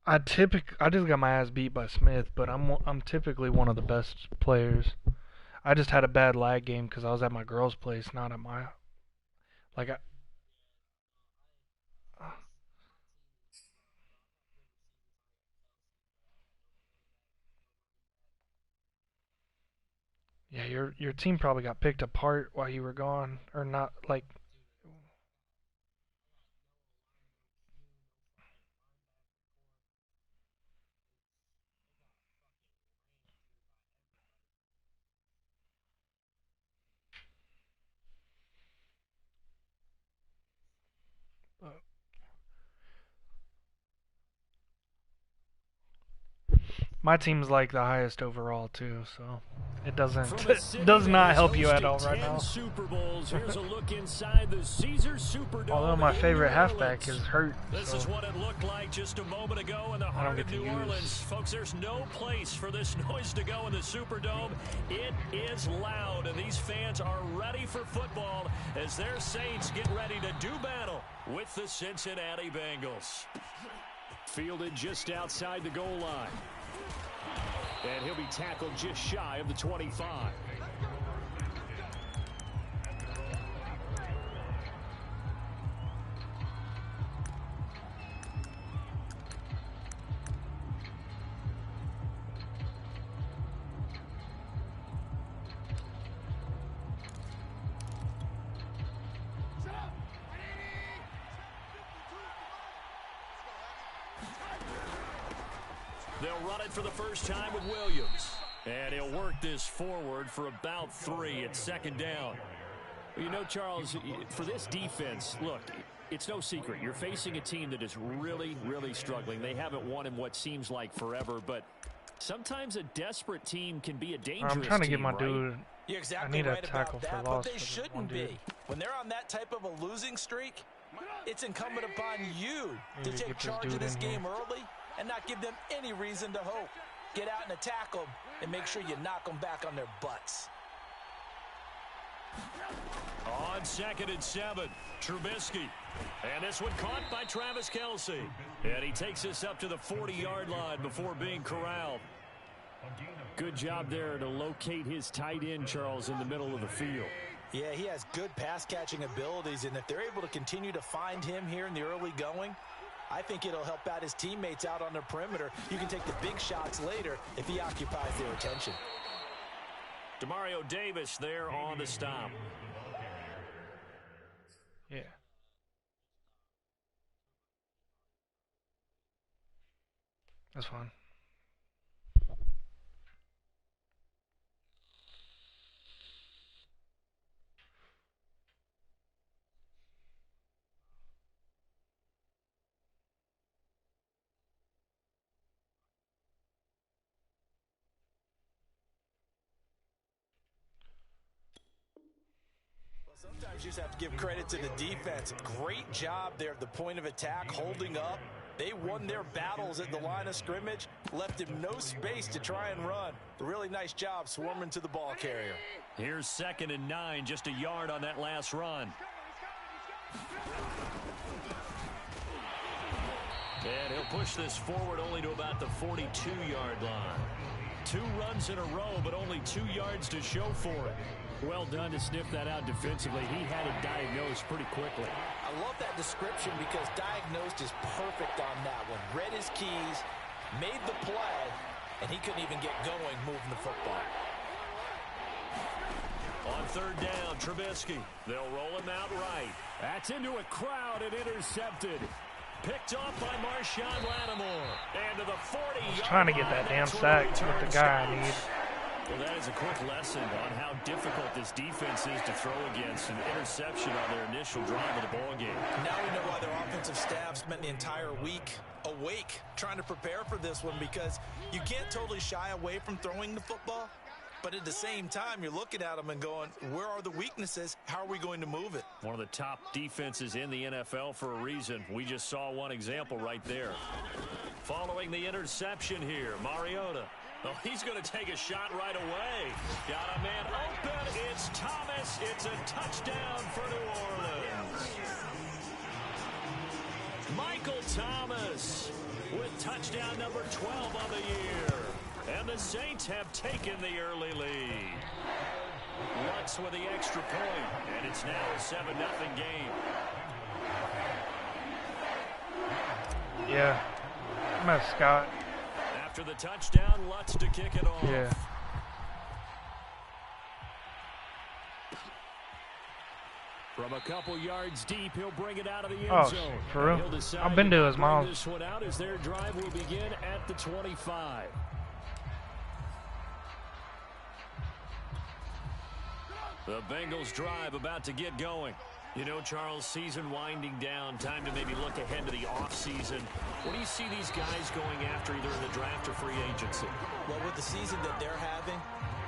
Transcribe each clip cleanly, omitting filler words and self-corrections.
I just got my ass beat by Smith, but I'm typically one of the best players. I just had a bad lag game because I was at my girl's place, not at my like I, yeah, your team probably got picked apart while you were gone, or not like. My team's like the highest overall too, so it doesn't From a it city does that not has help you at hosted all right 10 now. Super Bowls, here's a look inside the Caesars Although Superdome my in New favorite halfback is Orleans. hurt, This is so what it looked like just a moment ago in the I don't heart get of to New Orleans. use. Folks, there's no place for this noise to go in the Superdome. It is loud, and these fans are ready for football as their Saints get ready to do battle with the Cincinnati Bengals. Fielded just outside the goal line. And he'll be tackled just shy of the 25. They'll run it for the first time with Williams. And he'll work this forward for about 3 at second down. You know, Charles, for this defense, look, it's no secret. You're facing a team that is really, really struggling. They haven't won in what seems like forever, but sometimes a desperate team can be a dangerous team, I'm trying to get my right? dude. You're I exactly need a right tackle about for that, loss but they for the one shouldn't dude. be. When they're on that type of a losing streak, it's incumbent upon you I to need to take get this charge of dude this in here. game early and not give them any reason to hope. Get out and attack them and make sure you knock them back on their butts. On 2nd and 7, Trubisky. And this one caught by Travis Kelce. And he takes this up to the 40-yard line before being corralled. Good job there to locate his tight end, Charles, in the middle of the field. Yeah, he has good pass-catching abilities, and if they're able to continue to find him here in the early going, I think it'll help out his teammates out on the perimeter. You can take the big shots later if he occupies their attention. Demario Davis there on the stop. Yeah. That's fine. Sometimes you just have to give credit to the defense. Great job there at the point of attack, holding up. They won their battles at the line of scrimmage, left him no space to try and run. A really nice job swarming to the ball carrier. Here's 2nd and 9, just a yard on that last run. And he'll push this forward only to about the 42-yard line. 2 runs in a row, but only 2 yards to show for it. Well done to sniff that out defensively. He had it diagnosed pretty quickly. I love that description because diagnosed is perfect on that one. Read his keys, made the play, and he couldn't even get going moving the football. On 3rd down, Trubisky. They'll roll him out right. That's into a crowd and intercepted. Picked off by Marshawn Lattimore. And to the 40-yard line. Trying to get that damn sack with the guy I need. Well, that is a quick lesson on how difficult this defense is to throw against. An interception on their initial drive of the ball game. Now we know why their offensive staff spent the entire week awake trying to prepare for this one, because you can't totally shy away from throwing the football, but at the same time, you're looking at them and going, where are the weaknesses? How are we going to move it? One of the top defenses in the NFL for a reason. We just saw one example right there. Following the interception here, Mariota. Oh, he's going to take a shot right away. Got a man open. It's Thomas. It's a touchdown for New Orleans. Michael Thomas with touchdown number 12 on the year. And the Saints have taken the early lead. Lutz with the extra point, and it's now a 7-0 game. Yeah. I'm at Scott. After the touchdown, Lutz to kick it off. Yeah. From a couple yards deep, he'll bring it out of the end zone. Oh, for real? I've been to his mouth. This one out as their drive will begin at the 25. The Bengals drive about to get going. You know, Charles, season winding down, time to maybe look ahead to the offseason. What do you see these guys going after either in the draft or free agency? Well, with the season that they're having,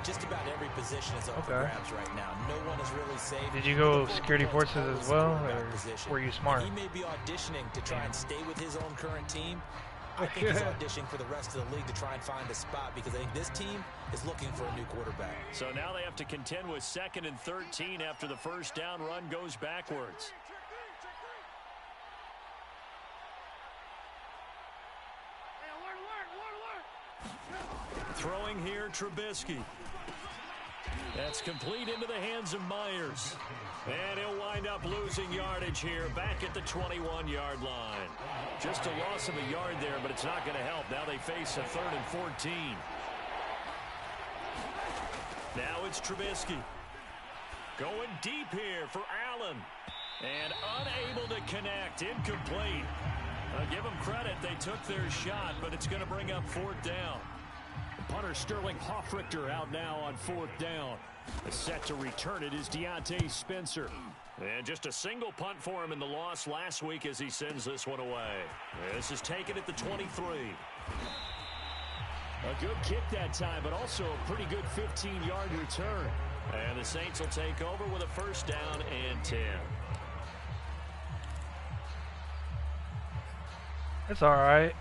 just about every position is up for grabs right now. No one is really safe. Did you go security forces as well, or were you smart? He may be auditioning to try and stay with his own current team. I think he's auditioning for the rest of the league to try and find a spot because I think this team is looking for a new quarterback. So now they have to contend with 2nd and 13 after the first down run goes backwards. Throwing here, Trubisky. That's complete into the hands of Myers. And he'll wind up losing yardage here back at the 21-yard line. Just a loss of a yard there, but it's not going to help. Now they face a 3rd and 14. Now it's Trubisky. Going deep here for Allen. And unable to connect. Incomplete. Give them credit. They took their shot, but it's going to bring up 4th down. Punter Sterling Hoffrichter out now on 4th down. Set to return it is Deontay Spencer. And just a single punt for him in the loss last week as he sends this one away. This is taken at the 23. A good kick that time, but also a pretty good 15-yard return. And the Saints will take over with a 1st down and 10. It's all right.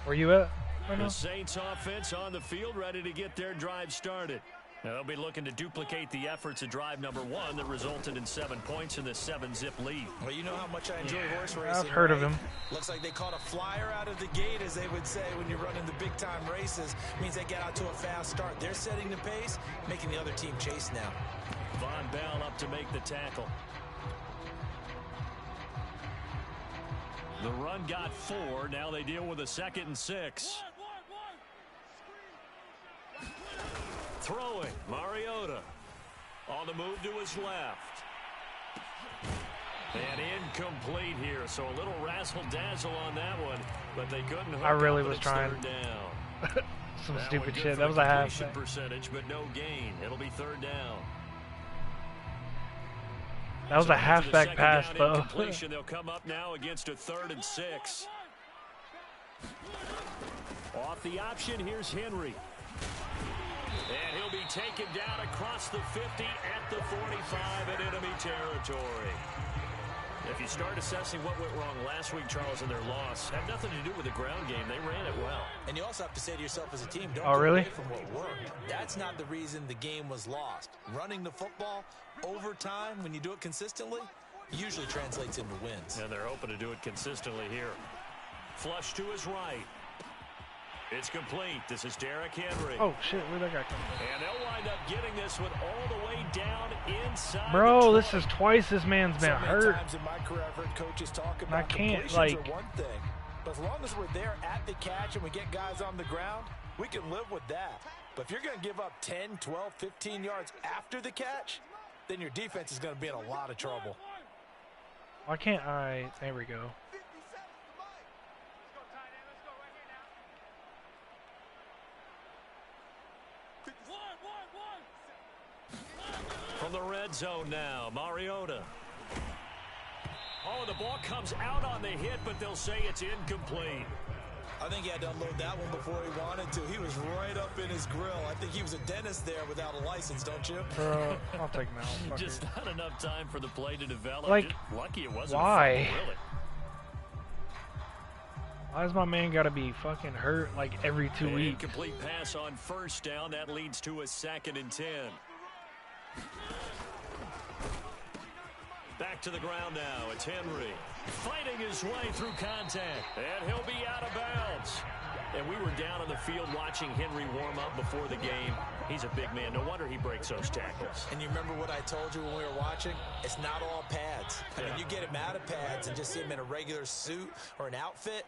Where you at right now? The Saints offense on the field ready to get their drive started. Now they'll be looking to duplicate the efforts of drive number 1 that resulted in 7 points in the 7-zip lead. Well, you know how much I enjoy horse racing. I've heard of him. Looks like they caught a flyer out of the gate, as they would say when you're running the big-time races. Means they get out to a fast start. They're setting the pace, making the other team chase now. Von Bell up to make the tackle. The run got 4. Now they deal with a 2nd and 6. Throwing, Mariota. On the move to his left. And incomplete here. So a little razzle-dazzle on that one. But they couldn't hook I really up, was it's trying. 3rd down. Some That stupid one good shit. for That was the a half. completion percentage, but no gain. It'll be 3rd down. That was So a after the halfback second pass, down though. incompletion, they'll come up now against a 3rd and 6. Off the option, here's Henry. And he'll be taken down across the 50 at the 45 in enemy territory. If you start assessing what went wrong last week, Charles, in their loss, had nothing to do with the ground game. They ran it well. And you also have to say to yourself as a team, don't Oh, get really? away from what worked. That's not the reason the game was lost. Running the football over time, when you do it consistently, usually translates into wins. And they're hoping to do it consistently here. Flush to his right. It's complete. This is Derrick Henry. Oh, shit. Where'd that guy come from? And they'll wind up getting this one all the way down inside. Bro, this is twice this man's been hurt. Times in my career, I've heard coaches talk I about can't, completions like... are one thing. But as long as we're there at the catch and we get guys on the ground, we can live with that. But if you're going to give up 10, 12, 15 yards after the catch, then your defense is going to be in a lot of trouble. Why can't I... There we go. From the red zone now, Mariota. Oh, the ball comes out on the hit, but they'll say it's incomplete. I think he had to unload that one before he wanted to. He was right up in his grill. I think he was a dentist there without a license, don't you? Bro, I'll take him out. Just not enough time for the play to develop. Like, just lucky it wasn't why? a fumble, really. Why's my man got to be fucking hurt like every 2 An weeks? incomplete pass on 1st down. That leads to a 2nd and 10. Back to the ground now. It's Henry fighting his way through contact. And he'll be out of bounds. And we were down on the field watching Henry warm up before the game. He's a big man. No wonder he breaks those tackles. And you remember what I told you when we were watching? It's not all pads. I mean, you get him out of pads and just see him in a regular suit or an outfit.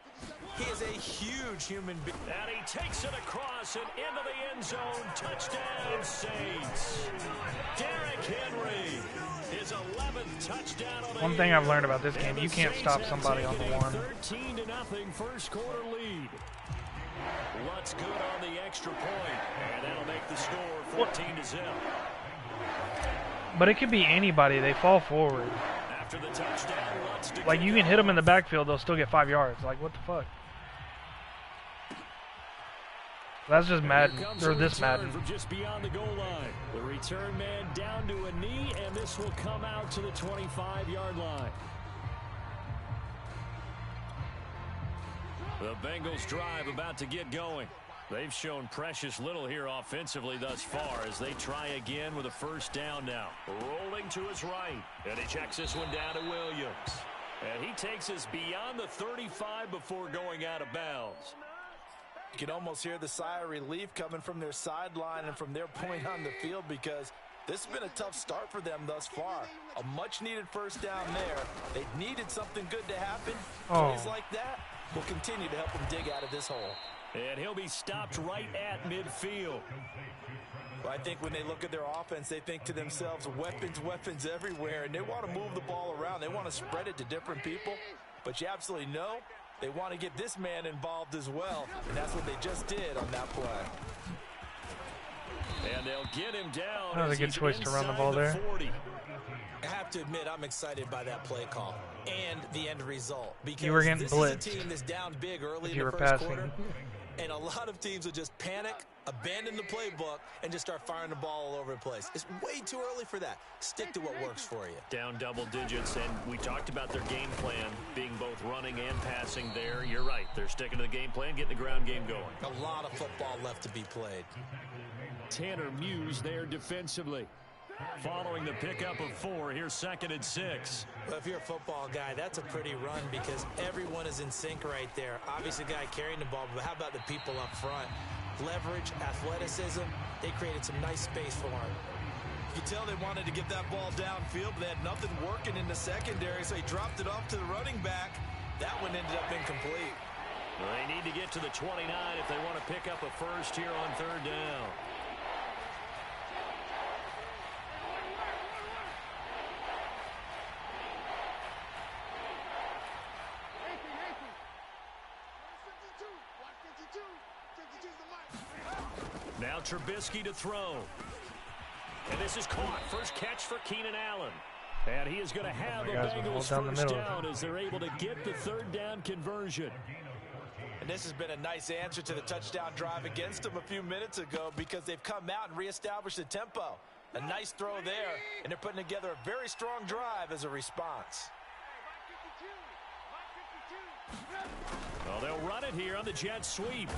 He is a huge human being. And he takes it across and into the end zone. Touchdown, Saints. Derrick Henry. His 11th touchdown on the One thing year. I've learned about this game, you can't stop somebody on the one. 13-0 first quarter lead. What's good on the extra point, and that'll make the score 14-0. But it could be anybody. They fall forward. After the touchdown, Lutz to Like, you can hit them in the backfield, they'll still get 5 yards. Like, what the fuck? That's just Madden, or this Madden. From just beyond the goal line. The return man down to a knee, and this will come out to the 25-yard line. The Bengals drive about to get going. They've shown precious little here offensively thus far as they try again with a first down now. Rolling to his right, and he checks this one down to Williams. And he takes us beyond the 35 before going out of bounds. You can almost hear the sigh of relief coming from their sideline and from their point on the field because this has been a tough start for them thus far. A much-needed first down there. They needed something good to happen. Plays like that will continue to help them dig out of this hole. And he'll be stopped right at midfield. Well, I think when they look at their offense, they think to themselves, weapons, weapons everywhere, and they want to move the ball around. They want to spread it to different people, but you absolutely know they want to get this man involved as well, and that's what they just did on that play. And they'll get him down. That was a good choice to run the ball there. 40. I have to admit, I'm excited by that play call and the end result. Because you were getting this blitzed is a team that's down big early in you the were first passing. quarter. And a lot of teams will just panic, abandon the playbook, and just start firing the ball all over the place. It's way too early for that. Stick to what works for you. Down double digits, and we talked about their game plan being both running and passing there. You're right. They're sticking to the game plan, getting the ground game going. A lot of football left to be played. Tanner Muse there defensively. Following the pickup of 4, here's 2nd and 6. Well, if you're a football guy, that's a pretty run because everyone is in sync right there. Obviously, the guy carrying the ball, but how about the people up front? Leverage, athleticism, they created some nice space for him. You can tell they wanted to get that ball downfield, but they had nothing working in the secondary, so he dropped it off to the running back. That one ended up incomplete. Well, they need to get to the 29 if they want to pick up a first here on 3rd down. Now Trubisky to throw. And this is caught. First catch for Keenan Allen. And he is going to have a Bengals first down as they're able to get the 3rd down conversion. And this has been a nice answer to the touchdown drive against them a few minutes ago because they've come out and reestablished the tempo. A nice throw there, and they're putting together a very strong drive as a response. Well, they'll run it here on the jet sweep.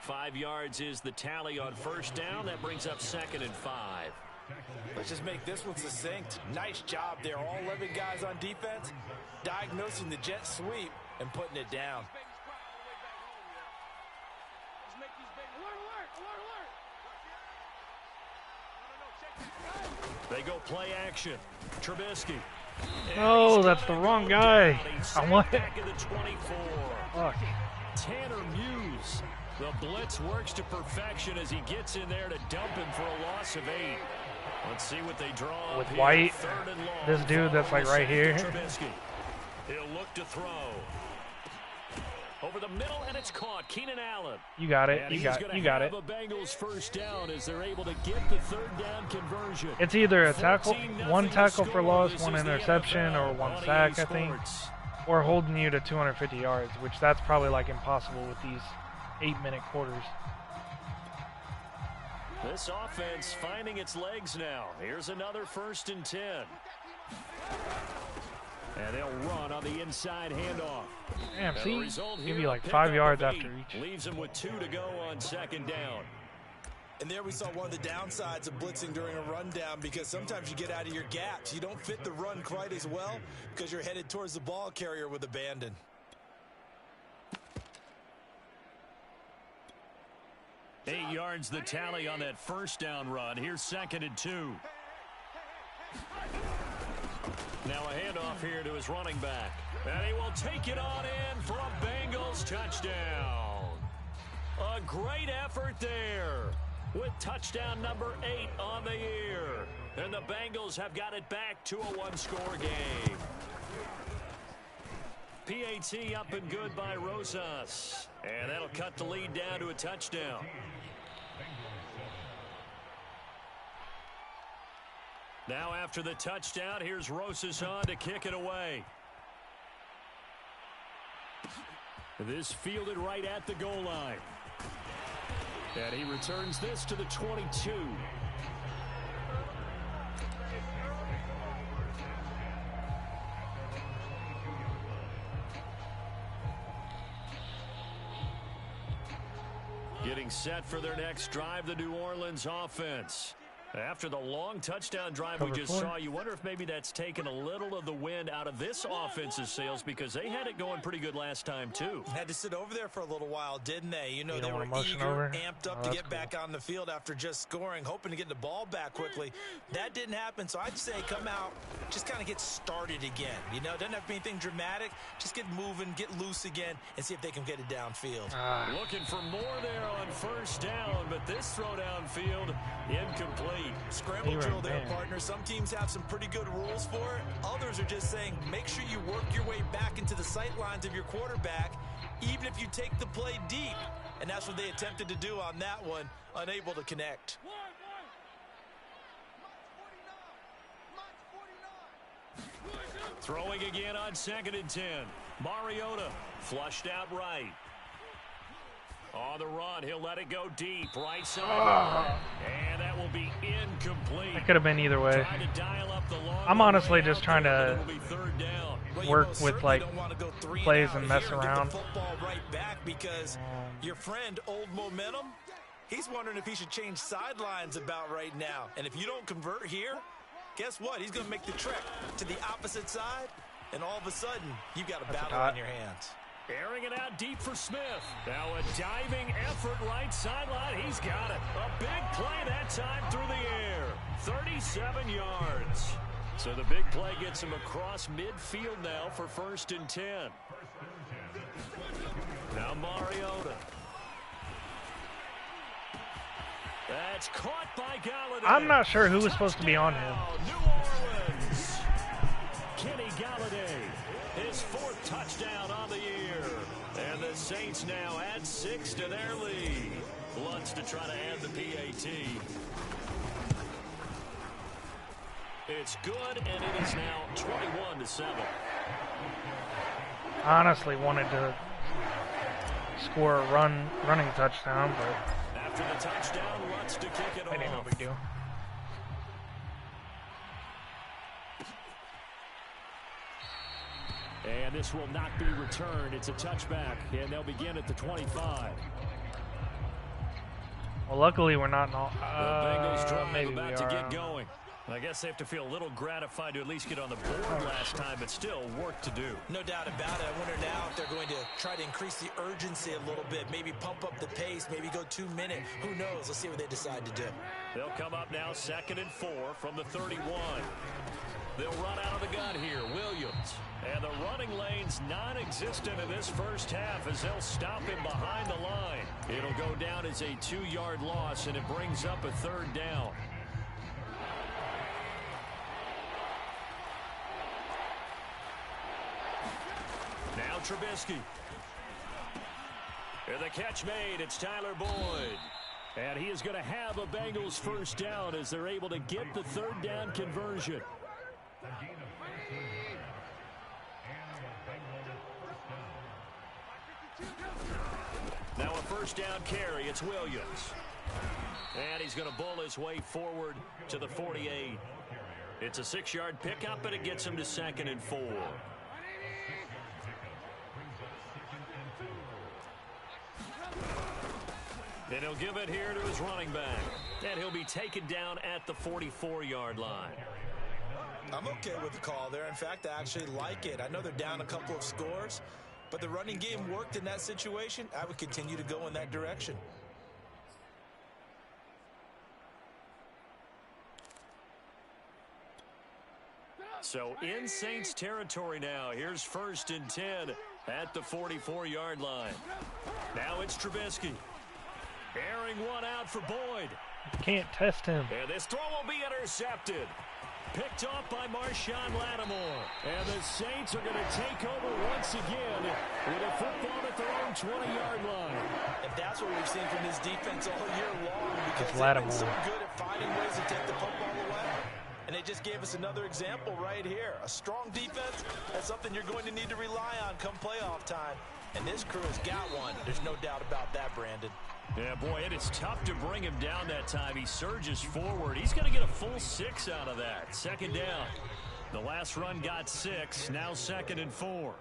5 yards is the tally on first down. That brings up 2nd and 5. Let's just make this one succinct. Nice job there. All 11 guys on defense diagnosing the jet sweep and putting it down. They go play action. Trubisky. Oh, that's the wrong guy. I want it. Back in the 24. Fuck. Tanner Muse. The blitz works to perfection as he gets in there to dump him for a loss of 8. Let's see what they draw With here. White, 3rd and long. this dude that's like right here. Trubisky. He'll look to throw. Over the middle, and it's caught. Keenan Allen. You got it. And You he's got gonna you got it. have a Bengals first down as they're able to get the 3rd down conversion. It's either a tackle, 14-0 one tackle for score. loss, This one is the interception, NFL or one on sack, EA I think, Sports. or holding you to 250 yards, which that's probably like impossible with these 8-minute quarters. This offense finding its legs now. Here's another 1st and 10. And they'll run on the inside handoff. Damn, And see? the result Give here, you like a 5 pickup yards of after 8. each. Leaves them with 2 to go on 2nd down. And there we saw one of the downsides of blitzing during a rundown, because sometimes you get out of your gaps. You don't fit the run quite as well because you're headed towards the ball carrier with abandon. Eight yards the tally on that first down run. Here's 2nd and 2. Now a handoff here to his running back. And he will take it on in for a Bengals touchdown. A great effort there with touchdown number 8 on the year. And the Bengals have got it back to a one-score game. PAT up and good by Rosas. And that'll cut the lead down to a touchdown. Now after the touchdown, here's Rosas on to kick it away. This fielded right at the goal line. And he returns this to the 22. Getting set for their next drive, the New Orleans offense. After the long touchdown drive we just saw, you wonder if maybe that's taken a little of the wind out of this offense's sails, because they had it going pretty good last time, too. Had to sit over there for a little while, didn't they? You know, they were eager, amped up to get back on the field after just scoring, hoping to get the ball back quickly. That didn't happen, so I'd say come out, just kind of get started again. You know, doesn't have to be anything dramatic. Just get moving, get loose again, and see if they can get it downfield. Looking for more there on first down, but this throw downfield incomplete. Scramble drill there, partner. Some teams have some pretty good rules for it. Others are just saying make sure you work your way back into the sight lines of your quarterback, even if you take the play deep. And that's what they attempted to do on that one, unable to connect. Throwing again on 2nd and 10. Mariota flushed out right. On the run, he'll let it go deep, right side. And that will be incomplete. That could have been either way. I'm honestly just trying to work with, like, plays and mess around. Right back because your friend, Old Momentum, he's wondering if he should change sidelines about right now. And if you don't convert here, guess what? He's going to make the trek to the opposite side, and all of a sudden, you've got a battle on your hands. Airing it out deep for Smith. Now a diving effort right sideline. He's got it. A big play that time through the air. 37 yards. So the big play gets him across midfield now for 1st and 10. Now Mariota. That's caught by Galladay. I'm not sure who was supposed to be on him. New Orleans. Kenny Galladay. His 4th touchdown on the year. And the Saints now add 6 to their lead. Lutz to try to add the PAT. It's good, and it is now 21-7. I honestly wanted to score a running touchdown, but after the touchdown, Lutz to kick it off. ain't no big deal. And this will not be returned. It's a touchback, and they'll begin at the 25. Well, luckily we're not in all. The Bengals drive maybe about we to are. get going. I guess they have to feel a little gratified to at least get on the board last time, but still work to do. No doubt about it. I wonder now if they're going to try to increase the urgency a little bit, maybe pump up the pace, maybe go 2 minute. Who knows? Let's see what they decide to do. They'll come up now 2nd and 4 from the 31. They'll run out of the gun here. Williams. And the running lane's non-existent in this first half as they'll stop him behind the line. It'll go down as a 2-yard loss, and it brings up a 3rd down. Now Trubisky. And the catch made. It's Tyler Boyd. And he is going to have a Bengals 1st down as they're able to get the 3rd down conversion. Now a 1st down carry. It's Williams. And he's going to bull his way forward to the 48. It's a 6-yard pickup, and it gets him to 2nd and 4. And he'll give it here to his running back. And he'll be taken down at the 44-yard line. I'm okay with the call there. In fact, I actually like it. I know they're down a couple of scores, but the running game worked in that situation. I would continue to go in that direction. So in Saints territory now. Here's 1st and 10 at the 44-yard line. Now it's Trubisky. Airing one out for Boyd. Can't test him. And this throw will be intercepted. Picked off by Marshawn Lattimore. And the Saints are going to take over once again with a football at their own 20-yard line. And that's what we've seen from this defense all year long, because It's they've been so Lattimore. good at finding ways to take the football away. And they just gave us another example right here. A strong defense, that's something you're going to need to rely on come playoff time. And this crew has got one. There's no doubt about that, Brandon. Yeah, boy, it is tough to bring him down that time. He surges forward. He's going to get a full 6 out of that. 2nd down. The last run got 6. Now 2nd and 4.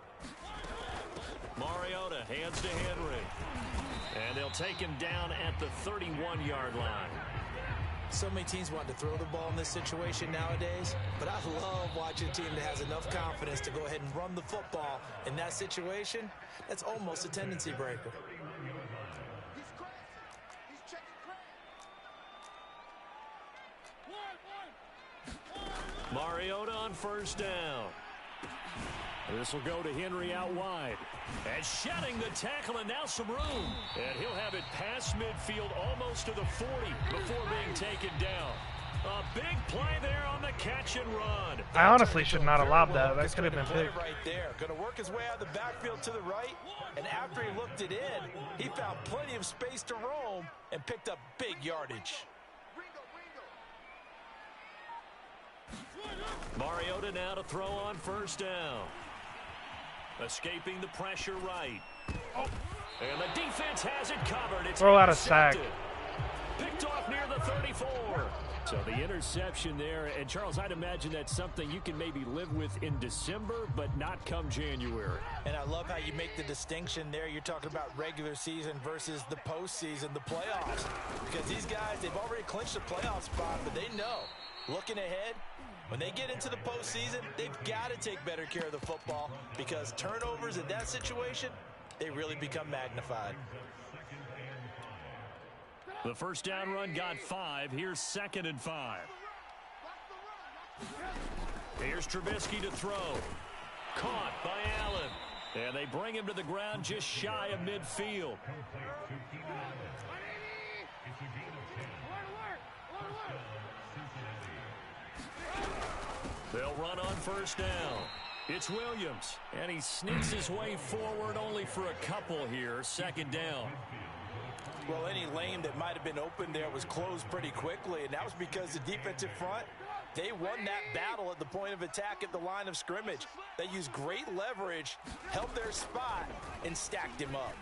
Mariota hands to Henry. And they'll take him down at the 31-yard line. So many teams want to throw the ball in this situation nowadays, but I love watching a team that has enough confidence to go ahead and run the football in that situation. That's almost a tendency breaker. Mariota on 1st down. This will go to Henry out wide. And shedding the tackle, and now some room. And he'll have it past midfield almost to the 40 before being taken down. A big play there on the catch and run. I honestly should not have lobbed that. That could have been picked. Right there. Going to work his way out of the backfield to the right. And after he looked it in, he found plenty of space to roam and picked up big yardage. Mariota now to throw on 1st down. Escaping the pressure right. And the defense has it covered. It's Throw out a sack. Picked off near the 34. So the interception there. And, Charles, I'd imagine that's something you can maybe live with in December, but not come January. And I love how you make the distinction there. You're talking about regular season versus the postseason, the playoffs. Because these guys, they've already clinched a playoff spot, but they know, looking ahead, when they get into the postseason, they've got to take better care of the football, because turnovers in that situation, they really become magnified. The 1st down run got 5. Here's 2nd and 5. Here's Trubisky to throw. Caught by Allen. And they bring him to the ground just shy of midfield. They'll run on 1st down. It's Williams, and he sneaks his way forward only for a couple here. 2nd down. Well, any lane that might have been open there was closed pretty quickly, and that was because the defensive front, they won that battle at the point of attack at the line of scrimmage. They used great leverage, held their spot, and stacked him up.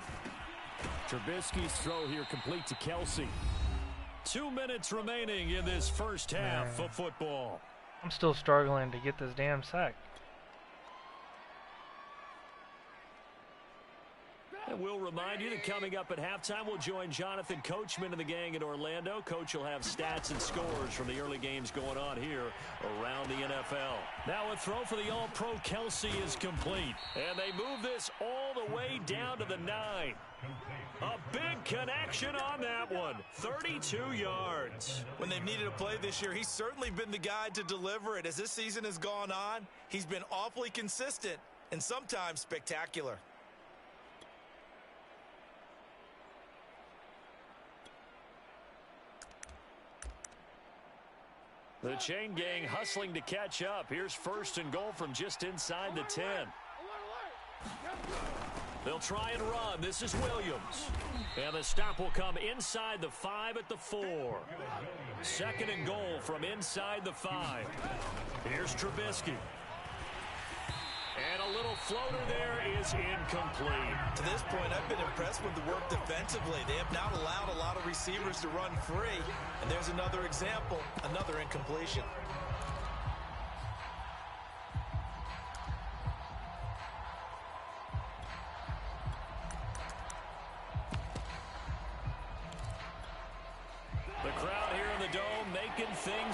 Trubisky's throw here complete to Kelsey. 2 minutes remaining in this first half of football. I'm still struggling to get this damn sack. And we'll remind you that coming up at halftime, we'll join Jonathan Coachman and the gang in Orlando. Coach will have stats and scores from the early games going on here around the NFL. Now a throw for the All-Pro Kelsey is complete. And they move this all the way down to the 9. A big connection on that one. 32 yards. When they've needed a play this year, he's certainly been the guy to deliver it. As this season has gone on, he's been awfully consistent and sometimes spectacular. The chain gang hustling to catch up. Here's 1st and goal from just inside the 10. They'll try and run. This is Williams. And the stop will come inside the 5 at the 4. 2nd and goal from inside the 5. Here's Trubisky. And a little floater there is incomplete. To this point, I've been impressed with the work defensively. They have not allowed a lot of receivers to run free. And there's another example, another incompletion.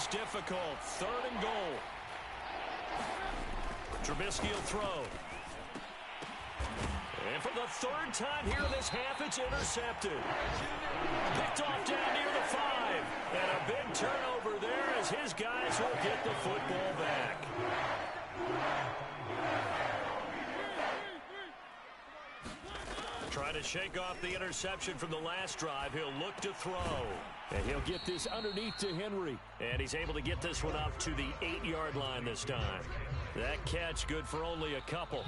is difficult. 3rd and goal. Trubisky will throw. And for the 3rd time here in this half, it's intercepted. Picked off down near the 5. And a big turnover there as his guys will get the football back. Trying to shake off the interception from the last drive. He'll look to throw. And he'll get this underneath to Henry. And he's able to get this one up to the 8-yard line this time. That catch good for only a couple.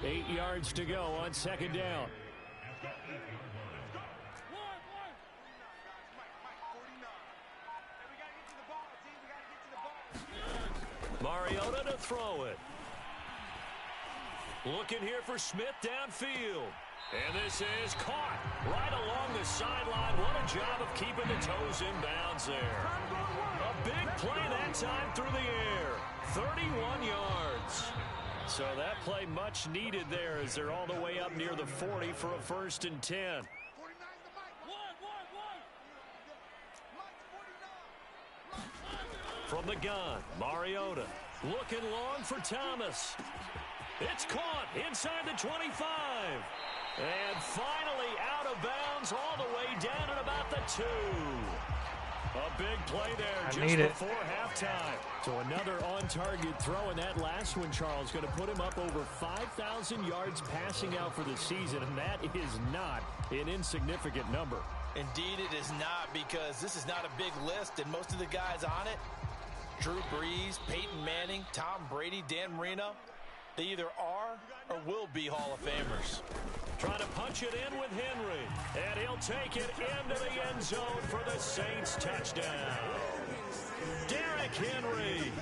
8 yards to go on 2nd down. Mariota to throw it. Looking here for Smith downfield. And this is caught right along the sideline. What a job of keeping the toes in bounds there. A big play that time through the air. 31 yards. So that play much needed there as they're all the way up near the 40 for a 1st and 10. From the gun, Mariota looking long for Thomas. It's caught inside the 25. And finally out of bounds all the way down at about the 2. A big play there just before halftime. So another on-target throw, and that last one, Charles, going to put him up over 5,000 yards passing out for the season, and that is not an insignificant number. Indeed it is not, because this is not a big list, and most of the guys on it, Drew Brees, Peyton Manning, Tom Brady, Dan Marino, they either are or will be Hall of Famers. Trying to punch it in with Henry. And he'll take it into the end zone for the Saints touchdown. Derrick Henry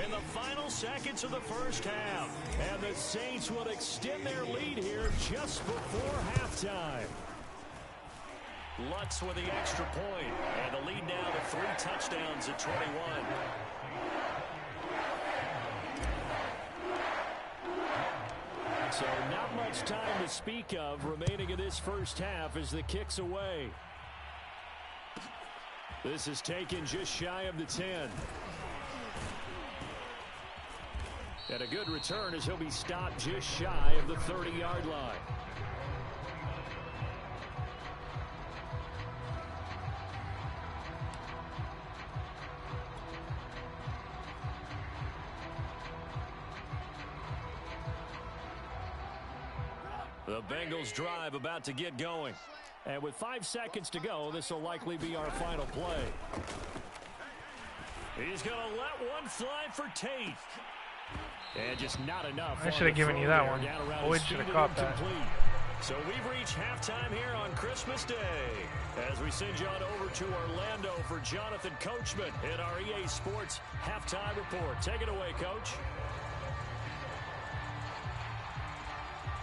in the final seconds of the 1st half. And the Saints will extend their lead here just before halftime. Lutz with the extra point. And the lead now to 3 touchdowns at 21. So not much time to speak of remaining in this 1st half as the kick's away. This is taken just shy of the 10. And a good return as he'll be stopped just shy of the 30-yard line. The Bengals drive about to get going. And with 5 seconds to go, this will likely be our final play. He's going to let one fly for Tate. And just not enough. I should have given you that one. Boyd should have caught that. So we've reached halftime here on Christmas Day as we send you on over to Orlando for Jonathan Coachman in our EA Sports Halftime Report. Take it away, Coach.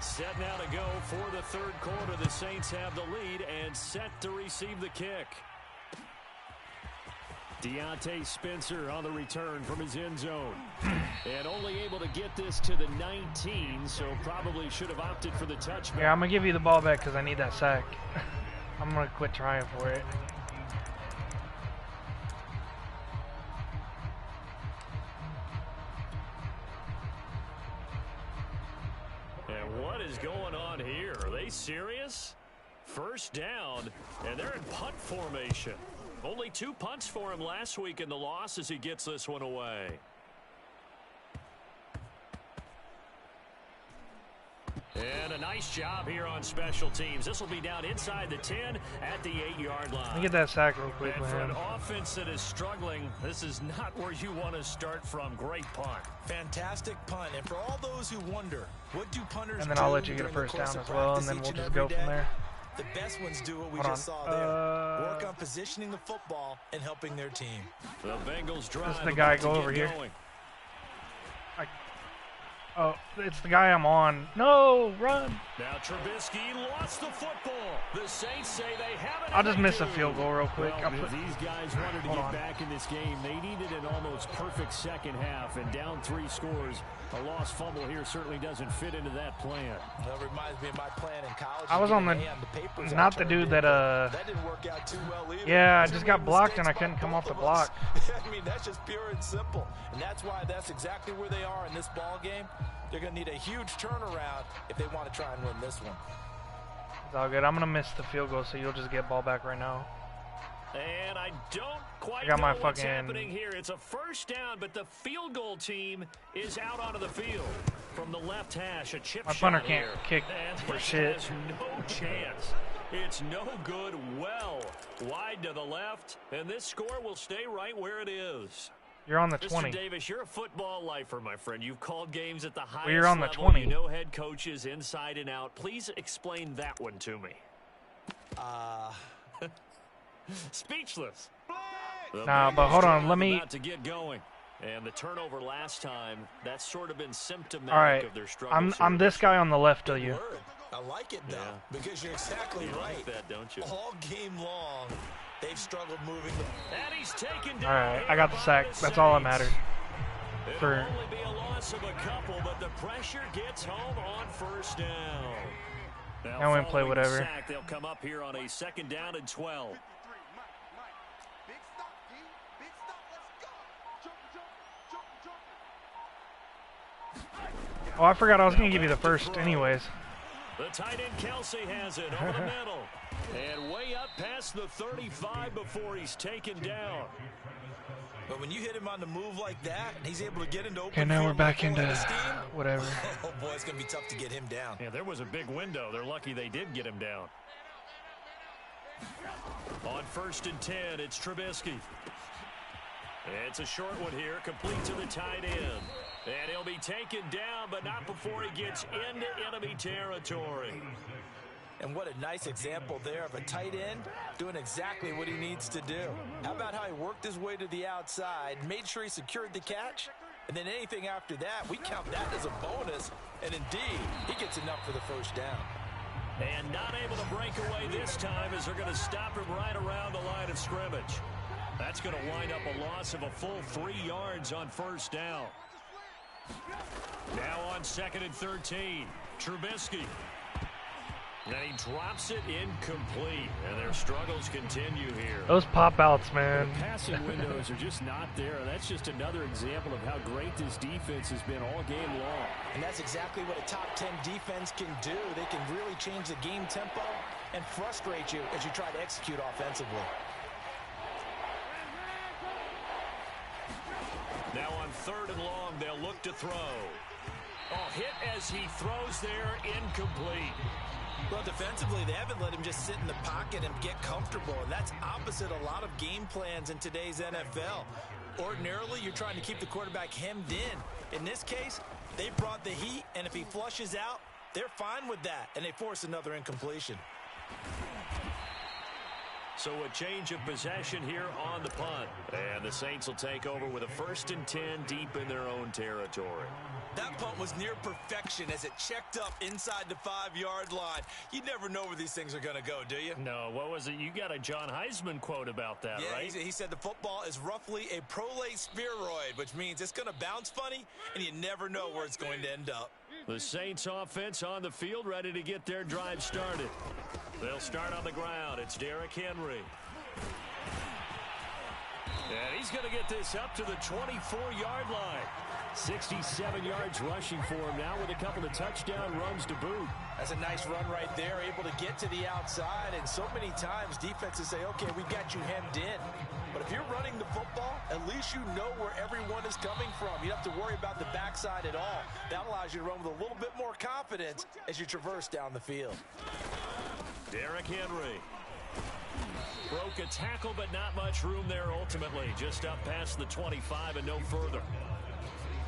Set now to go for the 3rd quarter. The Saints have the lead and set to receive the kick. Deontay Spencer on the return from his end zone. And only able to get this to the 19, so probably should have opted for the touchback. Yeah, I'm going to give you the ball back because I need that sack. I'm going to quit trying for it. And what is going on here? Are they serious? 1st down, and they're in punt formation. Only 2 punts for him last week in the loss as he gets this one away. And a nice job here on special teams. This will be down inside the 10 at the 8-yard line. Let me get that sack real quick, and man. for an offense that is struggling, this is not where you want to start from. Great punt. Fantastic punt. And for all those who wonder, what do punters do? And then I'll let you get a 1st down as well, and then we'll just go from there. The best ones do what we just saw there. Work on positioning the football and helping their team. The Bengals drive. This is the guy. Go over here. Oh, it's the guy I'm on. No, run. Now Trubisky lost the football. The Saints say they have it. I'll just miss a field goal real quick. Well, if these guys wanted to get back in this game, they needed an almost perfect second half, and down 3 scores. A lost fumble here certainly doesn't fit into that plan. That reminds me of my plan in college. I was on the not the dude that that didn't work out too well either. Yeah, I just got blocked and I couldn't come off the block. I mean, that's just pure and simple, and that's why that's exactly where they are in this ball game. They're going to need a huge turnaround if they want to try and win this one. It's all good. I'm going to miss the field goal, so you'll just get ball back right now. And I don't quite know what's fucking happening here. It's a first down, but the field goal team is out onto the field. From the left hash, a chip My shot punter can't here. kick And for this shit. has no chance. It's no good. Well wide to the left, and this score will stay right where it is. You're on the Mr. 20. Davis, you're a football lifer, my friend. You've called games at the highest Well, you're on the level. 20. You know head coaches inside and out. Please explain that one to me. Speechless. Nah, but hold on. Let me. About to get going. And the turnover last time, that's sort of been symptomatic All right. of their struggles. I'm this guy on the left of you. Word. I like it, though, because you're exactly You right. like that, don't you? All game long, they've struggled moving the And he's taken All down right, here I got the by sack. the That's all that Saints. mattered. It'll For only be a loss of a couple, but the pressure gets home on first down. Now we can play following the whatever. Sack, they'll come up here on a 2nd down and 12. Oh, I forgot I was gonna give you the first, anyways. The tight end Kelsey has it over the middle. And way up past the 35 before he's taken down. But when you hit him on the move like that, and he's able to get into open Okay, now field we're back full into head of steam, whatever. oh boy, it's going to be tough to get him down. Yeah, there was a big window. They're lucky they did get him down. On 1st and 10, it's Trubisky. It's a short one here, complete to the tight end. And he'll be taken down, but not before he gets into enemy territory. And what a nice example there of a tight end doing exactly what he needs to do. How about how he worked his way to the outside, made sure he secured the catch, and then anything after that, we count that as a bonus. And indeed, he gets enough for the first down. And not able to break away this time as they're going to stop him right around the line of scrimmage. That's going to wind up a loss of a full 3 yards on first down. Now on 2nd and 13, Trubisky. And he drops it incomplete, and their struggles continue here. Those pop outs, man. The passing windows are just not there. That's just another example of how great this defense has been all game long. And that's exactly what a top 10 defense can do. They can really change the game tempo and frustrate you as you try to execute offensively. Now on 3rd and long, they'll look to throw. Oh, hit as he throws there, incomplete. Well, defensively, they haven't let him just sit in the pocket and get comfortable, and that's opposite a lot of game plans in today's NFL. Ordinarily, you're trying to keep the quarterback hemmed in. In this case, they brought the heat, and if he flushes out, they're fine with that, and they force another incompletion. So a change of possession here on the punt. And the Saints will take over with a 1st and 10 deep in their own territory. That punt was near perfection as it checked up inside the 5-yard line. You never know where these things are going to go, do you? No, what was it? You got a John Heisman quote about that, Yeah, right? he said the football is roughly a prolate spheroid, which means it's going to bounce funny, and you never know where it's going to end up. The Saints offense on the field ready to get their drive started. They'll start on the ground. It's Derrick Henry. And he's going to get this up to the 24-yard line. 67 yards rushing for him now with a couple of touchdown runs to boot. That's a nice run right there, able to get to the outside. And so many times defenses say, okay, we've got you hemmed in. But if you're running the football, at least you know where everyone is coming from. You don't have to worry about the backside at all. That allows you to run with a little bit more confidence as you traverse down the field. Derrick Henry. Broke a tackle, but not much room there ultimately. Just up past the 25 and no further.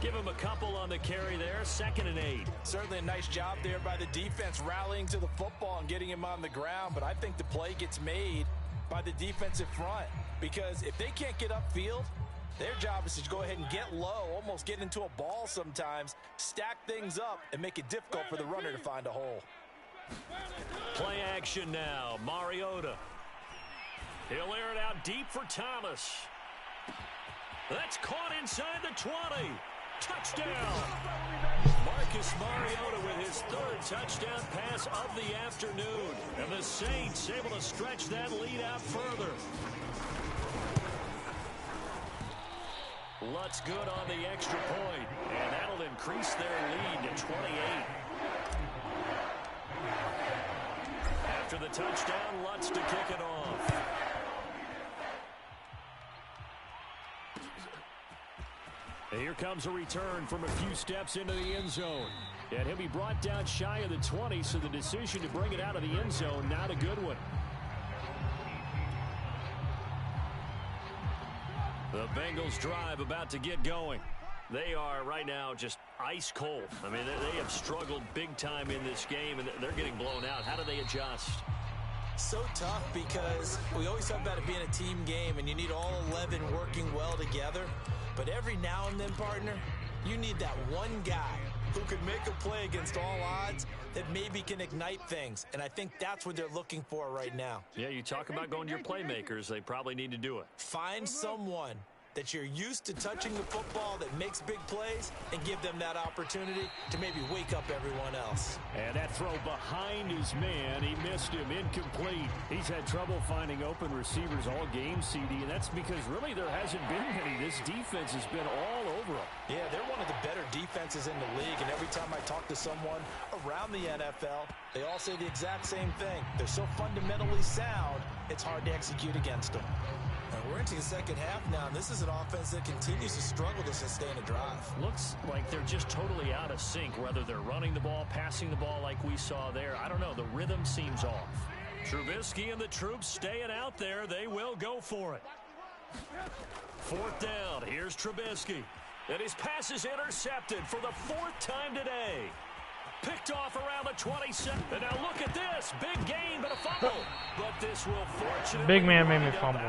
Give him a couple on the carry there. 2nd and 8. Certainly a nice job there by the defense rallying to the football and getting him on the ground. But I think the play gets made by the defensive front. Because if they can't get upfield, their job is to go ahead and get low, almost get into a ball sometimes, stack things up, and make it difficult for the runner to find a hole. Play action now. Mariota. He'll air it out deep for Thomas. That's caught inside the 20. Touchdown. Marcus Mariota with his third touchdown pass of the afternoon. And the Saints able to stretch that lead out further. Lutz good on the extra point. And that'll increase their lead to 28. After the touchdown, Lutz to kick it off. Here comes a return from a few steps into the end zone. And he'll be brought down shy of the 20, so the decision to bring it out of the end zone, not a good one. The Bengals drive about to get going. They are right now just ice cold. I mean, they have struggled big time in this game, and they're getting blown out. How do they adjust? So tough because we always talk about it being a team game, and you need all 11 working well together. But every now and then, partner, you need that one guy who can make a play against all odds that maybe can ignite things. And I think that's what they're looking for right now. Yeah, you talk about going to your playmakers. They probably need to do it. Find someone that you're used to touching the football that makes big plays and give them that opportunity to maybe wake up everyone else. And that throw behind his man, he missed him, incomplete. He's had trouble finding open receivers all game, CD, and that's because really there hasn't been any. This defense has been all over them. Yeah, they're one of the better defenses in the league, and every time I talk to someone around the NFL, they all say the exact same thing. They're so fundamentally sound, it's hard to execute against them. We're into the second half now, and this is an offense that continues to struggle to sustain a drive. Looks like they're just totally out of sync, whether they're running the ball, passing the ball like we saw there. I don't know. The rhythm seems off. Trubisky and the troops staying out there. They will go for it. Fourth down. Here's Trubisky. And his pass is intercepted for the fourth time today. Picked off around the 27. And now look at this. Big gain, but a fumble. But this will fortunately Big man made me fumble.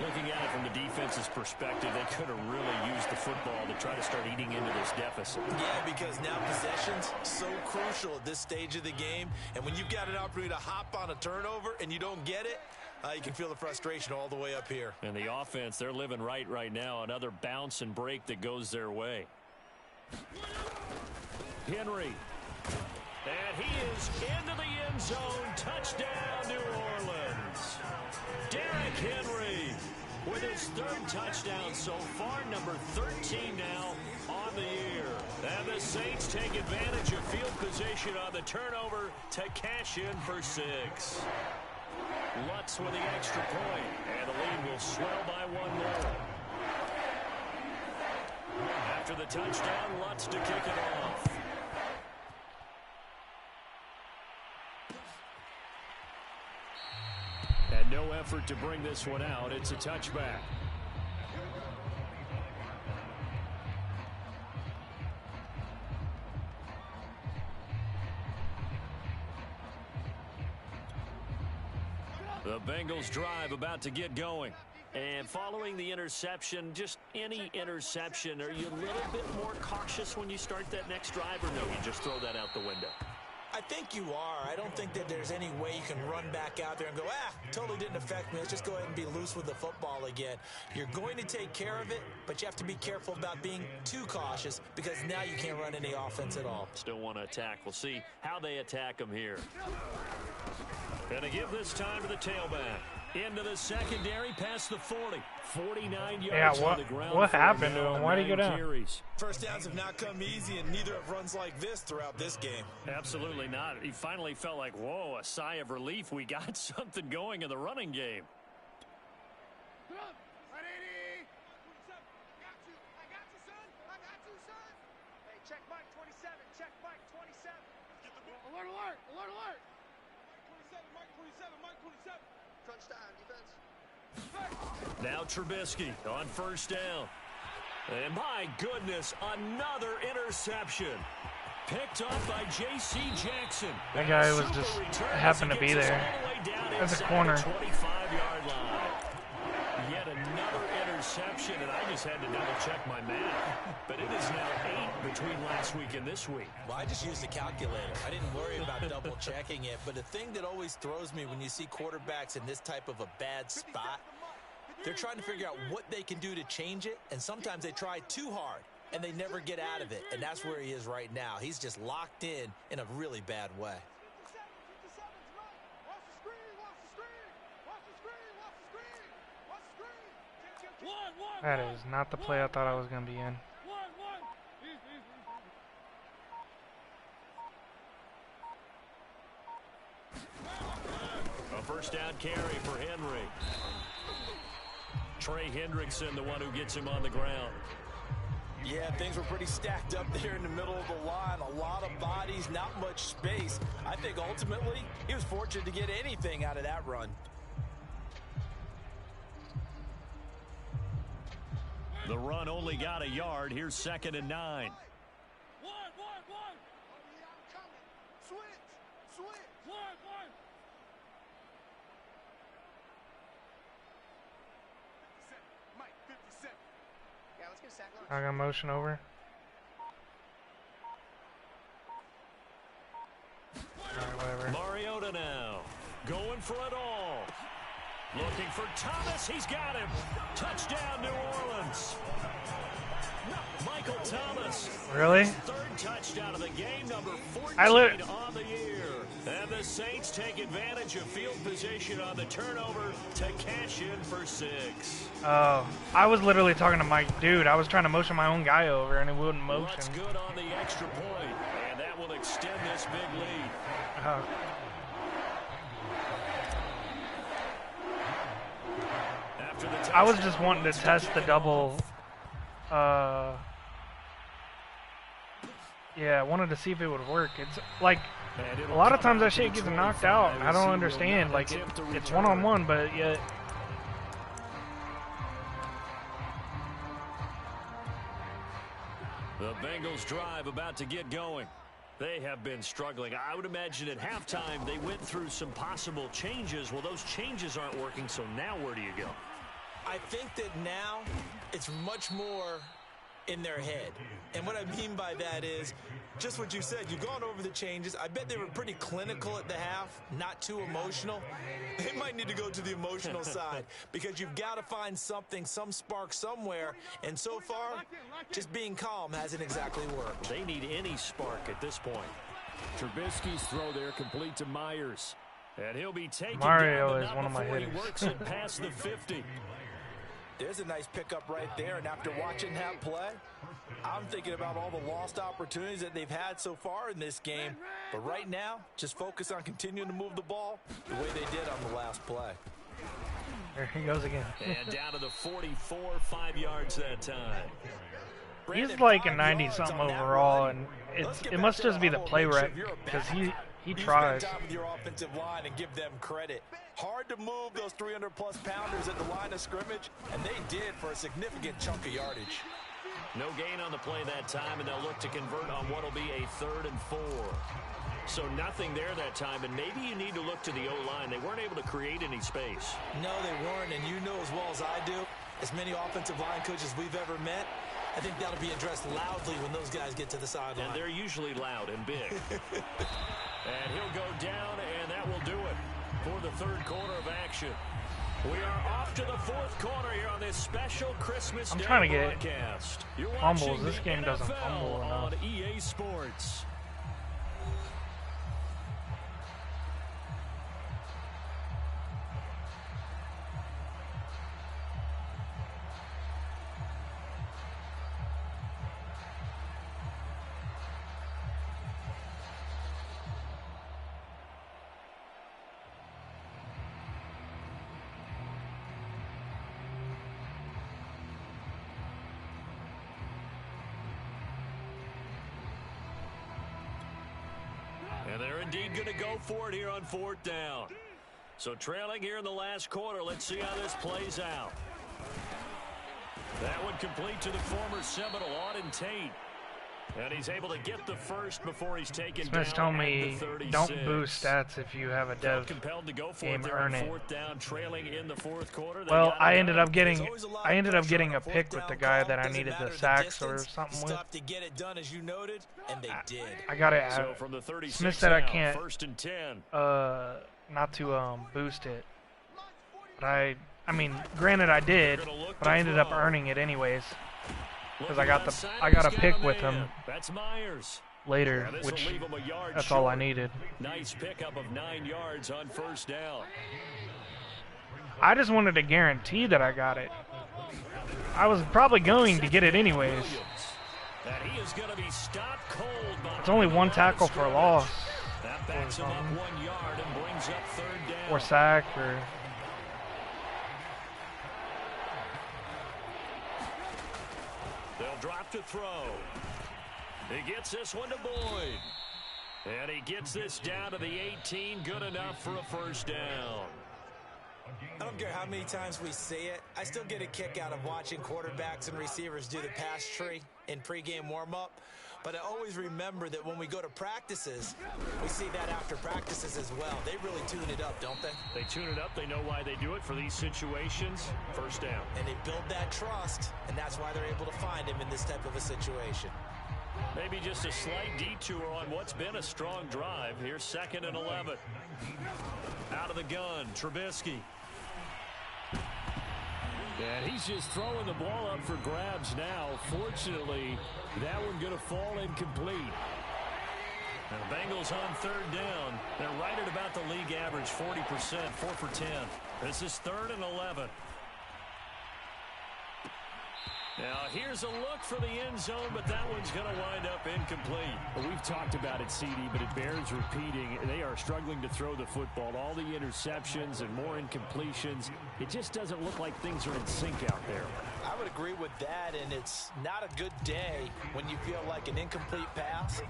Looking at it from the defense's perspective, they could have really used the football to try to start eating into this deficit. Yeah, because now possession's so crucial at this stage of the game. And when you've got an opportunity to hop on a turnover and you don't get it, you can feel the frustration all the way up here. And the offense, they're living right now. Another bounce and break that goes their way. Henry. And he is into the end zone. Touchdown, New Orleans. Derrick Henry with his third touchdown so far, number 13 now on the year. And the Saints take advantage of field position on the turnover to cash in for 6. Lutz with the extra point, and the lead will swell by 1 more. After the touchdown, Lutz to kick it off. And no effort to bring this one out. It's a touchback. The Bengals drive about to get going. And following the interception, just any interception, are you a little bit more cautious when you start that next drive, or no, you just throw that out the window? I think you are. I don't think that there's any way you can run back out there and go, totally didn't affect me. Let's just go ahead and be loose with the football again. You're going to take care of it, but you have to be careful about being too cautious because now you can't run any offense at all. Still want to attack. We'll see how they attack them here. Going to give this time to the tailback. Into the secondary, past the 40. 49 yards on the ground. What happened to him? Why did he go down? Carries. First downs have not come easy, and neither have runs like this throughout this game. Absolutely not. He finally felt like, whoa, a sigh of relief. We got something going in the running game. Check Mike 27. Check Mike 27. Alert, alert, alert, alert. Mike 27, Mike 27. Crunch time, defense. Now Trubisky on first down. And my goodness, another interception. Picked off by J.C. Jackson. That guy was just happened to be there. That's a corner. 25-yard line. Yet another interception. interception, and I just had to double-check my math. But it is now 8 between last week and this week. Well, I just used a calculator. I didn't worry about double-checking it. But the thing that always throws me when you see quarterbacks in this type of a bad spot, they're trying to figure out what they can do to change it, and sometimes they try too hard, and they never get out of it. And that's where he is right now. He's just locked in a really bad way. That is not the play I thought I was going to be in. A first down carry for Henry. Trey Hendrickson, the one who gets him on the ground. Yeah, things were pretty stacked up there in the middle of the line. A lot of bodies, not much space. I think ultimately he was fortunate to get anything out of that run. The run only got a yard. Here's 2nd and 9. I got motion over. Alright, whatever. Mariota now going for it all. Looking for Thomas. He's got him. Touchdown, New Orleans. Michael Thomas. Really? 3rd touchdown of the game, number 14 on the year. And the Saints take advantage of field position on the turnover to cash in for 6. Oh, I was literally talking to Mike. Dude, I was trying to motion my own guy over, and it wouldn't motion. That's good on the extra point, and that will extend this big lead. Oh. I was just wanting to test the double. Yeah, I wanted to see if it would work. It's like a lot of times that shit gets knocked out, and I don't understand. Like it's one-on-one, but yet. The Bengals drive about to get going. They have been struggling. I would imagine at halftime they went through some possible changes. Well, those changes aren't working, so now where do you go? I think that now it's much more in their head. And what I mean by that is just what you said. You've gone over the changes. I bet they were pretty clinical at the half, not too emotional. They might need to go to the emotional side because you've got to find something, some spark somewhere. And so far, just being calm hasn't exactly worked. They need any spark at this point. Trubisky's throw there complete to Myers. And he'll be taken Mario down, is one of my hitters. He works it past the 50. There's a nice pickup right there, and after watching that play, I'm thinking about all the lost opportunities that they've had so far in this game. But right now, just focus on continuing to move the ball the way they did on the last play. There he goes again. And down to the 44, 5 yards that time. He's like a 90-something overall, and it must just be the play rec because he tries. With your offensive line and give them credit. Hard to move those 300-plus pounders at the line of scrimmage, and they did for a significant chunk of yardage. No gain on the play that time, and they'll look to convert on what will be a 3rd and 4. So nothing there that time, and maybe you need to look to the O-line. They weren't able to create any space. No, they weren't, and you know as well as I do, as many offensive line coaches we've ever met, I think that'll be addressed loudly when those guys get to the sideline. And they're usually loud and big. And he'll go down, and that will do it for the 3rd quarter of action. We are off to the 4th quarter here on this special Christmas Day trying to get broadcast. You're fumbles. watching This the game doesn't NFL fumble enough. on EA Sports. And they're indeed going to go for it here on 4th down. So trailing here in the last quarter. Let's see how this plays out. That would complete to the former Seminole, Auden Tate. And he's able to get the first before he's taken Smith's down telling at me the 36. don't boost stats if you have a dev compelled to go for game, it there earn on it. fourth down, trailing in the fourth quarter. They Well, got it I done. ended up getting a on pick with the guy that I needed the sacks or something with. to get it done, as you noted, and they did. I got it. So from the 36 Smith said I now, can't first and 10. not to boost it. But I mean, granted I did, but I ended up earning it anyways because I got a pick with him That's Myers. later, Yeah, which leave him a yard that's short. all I needed. Nice pickup of 9 yards on first down. I just wanted to guarantee that I got it. I was probably going to get it anyways. And he is going to be stopped cold. It's only one tackle for a loss. That backs him up 1 yard and brings up third down. Or sack or... They'll drop to throw. He gets this one to Boyd. And he gets this down to the 18. Good enough for a first down. I don't care how many times we see it. I still get a kick out of watching quarterbacks and receivers do the pass tree in pregame warm-up. But I always remember that when we go to practices, we see that after practices as well. They really tune it up, don't they? They tune it up. They know why they do it for these situations. First down. And they build that trust, and that's why they're able to find him in this type of a situation. Maybe just a slight detour on what's been a strong drive. Here's 2nd and 11. Out of the gun, Trubisky. And he's just throwing the ball up for grabs now. Fortunately, that one going to fall incomplete. And the Bengals on third down. They're right at about the league average, 40%, 4 for 10. This is 3rd and 11. Now, here's a look for the end zone, but that one's going to wind up incomplete. Well, we've talked about it, CD, but it bears repeating. They are struggling to throw the football. All the interceptions and more incompletions. It just doesn't look like things are in sync out there. I would agree with that, and it's not a good day when you feel like an incomplete pass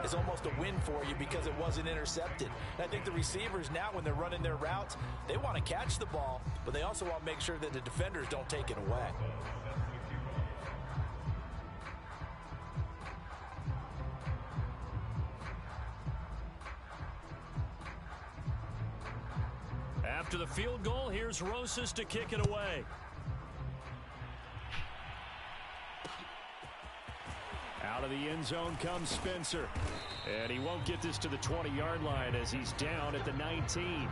is almost a win for you because it wasn't intercepted. And I think the receivers now, when they're running their routes, they want to catch the ball, but they also want to make sure that the defenders don't take it away. After the field goal, here's Rosas to kick it away. Out of the end zone comes Spencer. And he won't get this to the 20-yard line as he's down at the 19.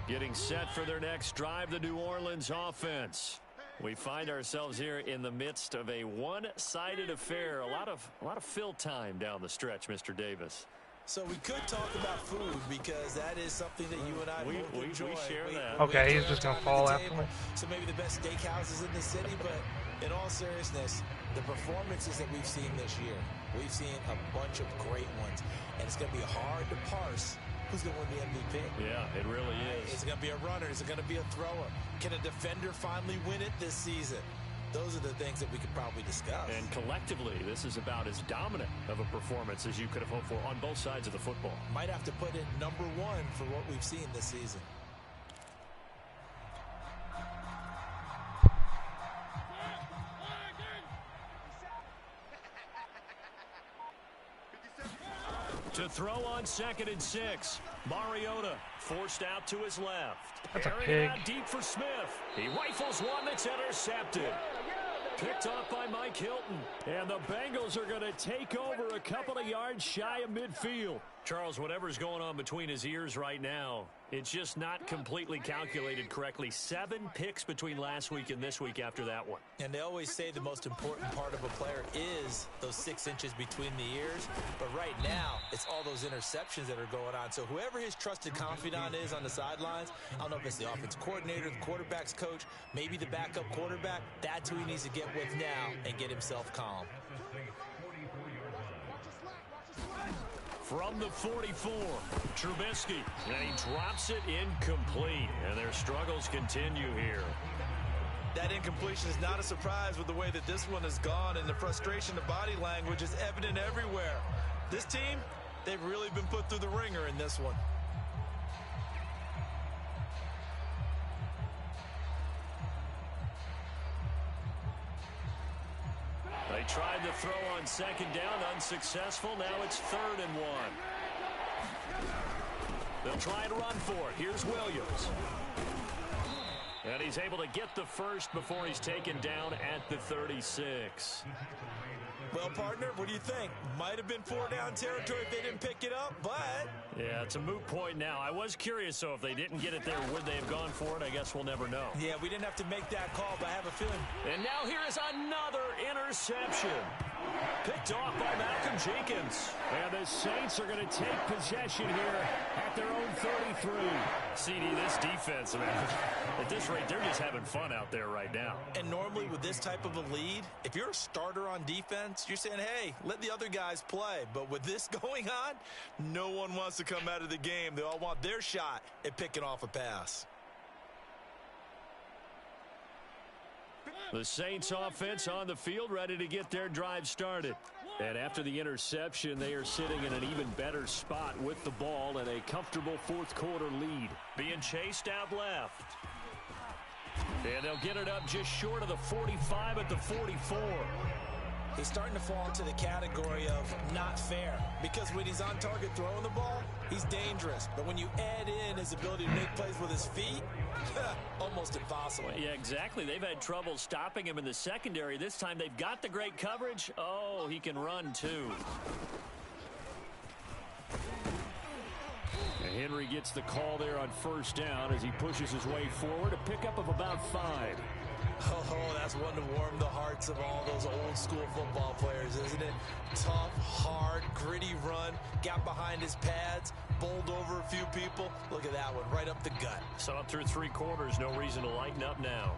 Getting set for their next drive, the New Orleans offense. We find ourselves here in the midst of a one-sided affair. A lot of fill time down the stretch, Mr. Davis. So we could talk about food because that is something that you and I both enjoy. We share that. Okay, he's just going to fall after me. So maybe the best steakhouses in the city, but in all seriousness, the performances that we've seen this year, we've seen a bunch of great ones, and it's going to be hard to parse who's going to win the MVP. Yeah, it really is. Is it going to be a runner? Is it going to be a thrower? Can a defender finally win it this season? Those are the things that we could probably discuss. And collectively, this is about as dominant of a performance as you could have hoped for on both sides of the football. Might have to put it #1 for what we've seen this season. To throw on 2nd and 6. Mariota forced out to his left. That's a Carrying pig. out deep for Smith. He rifles one that's intercepted. Picked off by Mike Hilton. And the Bengals are going to take over a couple of yards shy of midfield. Charles, whatever's going on between his ears right now, it's just not completely calculated correctly. 7 picks between last week and this week after that one. And they always say the most important part of a player is those 6 inches between the ears. But right now, it's all those interceptions that are going on. So whoever his trusted confidant is on the sidelines, I don't know if it's the offensive coordinator, the quarterback's coach, maybe the backup quarterback, that's who he needs to get with now and get himself calm. From the 44, Trubisky, and he drops it incomplete, and their struggles continue here. That incompletion is not a surprise with the way that this one has gone, and the frustration of body language is evident everywhere. This team, they've really been put through the ringer in this one. They tried to throw on second down, unsuccessful. Now it's 3rd and 1. They'll try and run for it. Here's Williams. And he's able to get the first before he's taken down at the 36. Well, partner, what do you think? Might have been 4-down territory if they didn't pick it up, but... Yeah, it's a moot point now. I was curious, so if they didn't get it there, would they have gone for it? I guess we'll never know. Yeah, we didn't have to make that call, but I have a feeling... And now here is another interception. Picked off by Malcolm Jenkins. And the Saints are going to take possession here at their own 33. CD, this defense, man, at this rate, they're just having fun out there right now. And normally with this type of a lead, if you're a starter on defense, you're saying, hey, let the other guys play. But with this going on, no one wants to come out of the game. They all want their shot at picking off a pass. The Saints offense on the field, ready to get their drive started. And after the interception, they are sitting in an even better spot with the ball and a comfortable 4th quarter lead. Being chased out left. And they'll get it up just short of the 45 at the 44. He's starting to fall into the category of not fair, because when he's on target throwing the ball, he's dangerous. But when you add in his ability to make plays with his feet, almost impossible. Yeah, exactly. They've had trouble stopping him in the secondary. This time they've got the great coverage. Oh, he can run too. And Henry gets the call there on 1st down as he pushes his way forward, a pickup of about 5. Oh, that's one to warm the hearts of all those old school football players, isn't it? Tough, hard, gritty run, got behind his pads, bowled over a few people. Look at that one, right up the gut. Saw it through 3 quarters, no reason to lighten up now.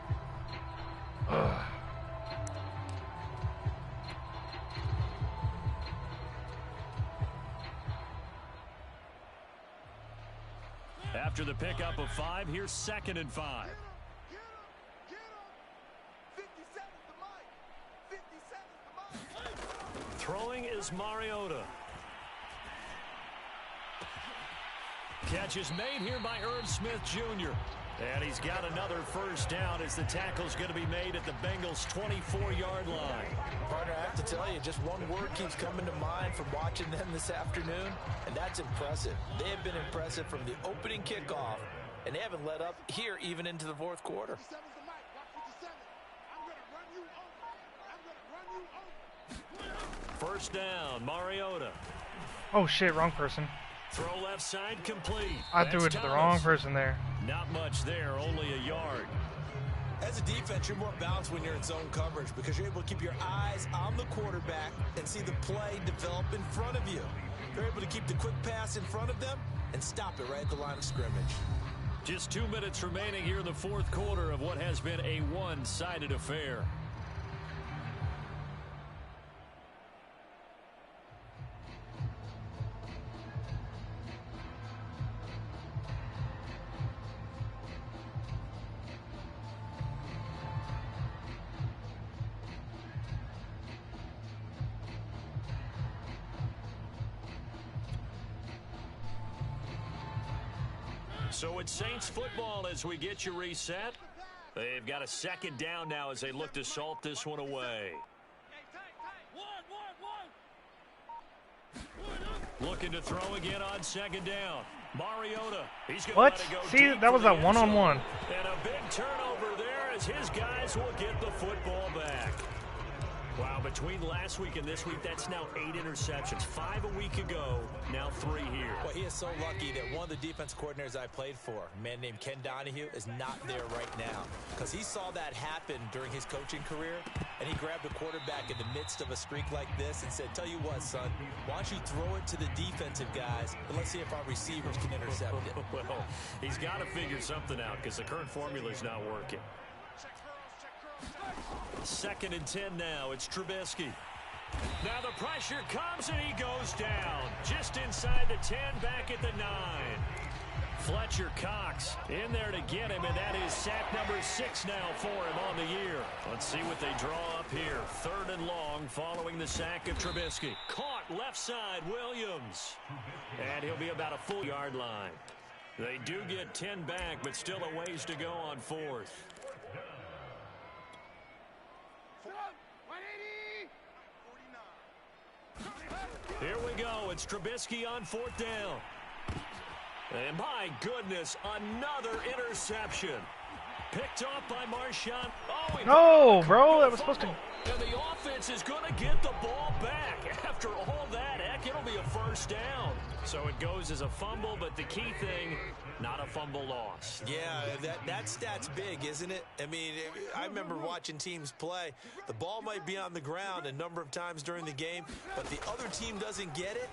After the pickup of 5, here's 2nd and 5. Throwing is Mariota. Catch is made here by Irv Smith Jr. And he's got another 1st down as the tackle's going to be made at the Bengals' 24-yard line. Partner, I have to tell you, just one word keeps coming to mind from watching them this afternoon, and that's impressive. They have been impressive from the opening kickoff, and they haven't let up here even into the 4th quarter. First down, Mariota. Oh, shit, wrong person. Throw left side complete. I threw it to the wrong person there. Not much there, only a yard. As a defense, you're more balanced when you're in zone coverage because you're able to keep your eyes on the quarterback and see the play develop in front of you. You're able to keep the quick pass in front of them and stop it right at the line of scrimmage. Just 2 minutes remaining here in the 4th quarter of what has been a one-sided affair. So it's Saints football as we get you reset. They've got a 2nd down now as they look to salt this one away. Looking to throw again on 2nd down. Mariota. He's going What? to go See, deep that was for a the end one-on-one. zone. And a big turnover there as his guys will get the football back. Wow, between last week and this week, that's now 8 interceptions. 5 a week ago, now 3 here. Well, he is so lucky that one of the defense coordinators I played for, a man named Ken Donahue, is not there right now. Because he saw that happen during his coaching career, and he grabbed the quarterback in the midst of a streak like this and said, tell you what, son, why don't you throw it to the defensive guys, and let's see if our receivers can intercept it. Well, he's got to figure something out because the current formula is not working. 2nd and 10 now. It's Trubisky. Now the pressure comes and he goes down. Just inside the 10, back at the 9. Fletcher Cox in there to get him, and that is sack number 6 now for him on the year. Let's see what they draw up here. 3rd and long following the sack of Trubisky. Caught left side, Williams. And he'll be about a full yard line. They do get 10 back, but still a ways to go on 4th. Here we go. It's Trubisky on 4th down. And my goodness, another interception. Picked off by Marshawn. Oh, no, bro, that was supposed to. And the offense is going to get the ball back. After all that, heck, it'll be a 1st down. So it goes as a fumble, but the key thing, not a fumble loss. Yeah, that stat's big, isn't it? I mean, I remember watching teams play. The ball might be on the ground a number of times during the game, but the other team doesn't get it.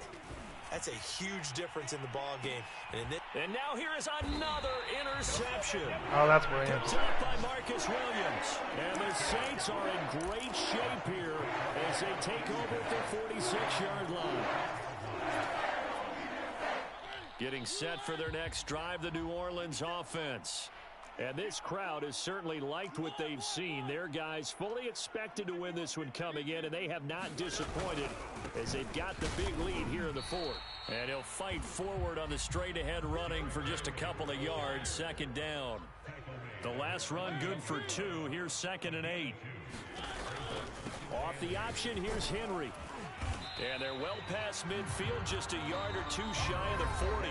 That's a huge difference in the ball game. And now here is another interception. Oh, that's Williams. Picked up by Marcus Williams. And the Saints are in great shape here as they take over at the 46-yard line. Getting set for their next drive, the New Orleans offense. And this crowd has certainly liked what they've seen. Their guys fully expected to win this one coming in, and they have not disappointed as they've got the big lead here in the 4th. And he'll fight forward on the straight-ahead running for just a couple of yards, 2nd down. The last run good for 2. Here's 2nd and 8. Off the option, here's Henry. And they're well past midfield, just a yard or 2 shy of the 40.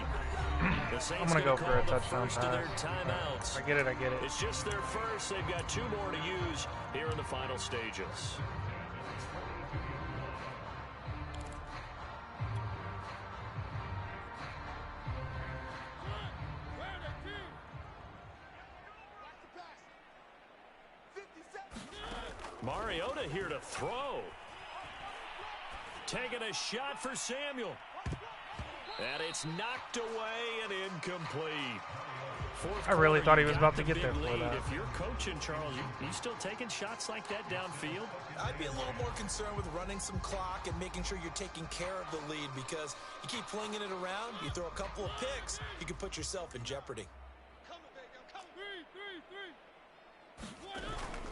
I'm going to go for a touchdown pass. I get it. It's just their first. They've got 2 more to use here in the final stages. Mariota here to throw. Taking a shot for Samuel. And it's knocked away and incomplete. I really thought he was about to get there for that. If you're coaching, Charles, you still taking shots like that downfield? I'd be a little more concerned with running some clock and making sure you're taking care of the lead, because you keep flinging it around, you throw a couple of picks, you can put yourself in jeopardy.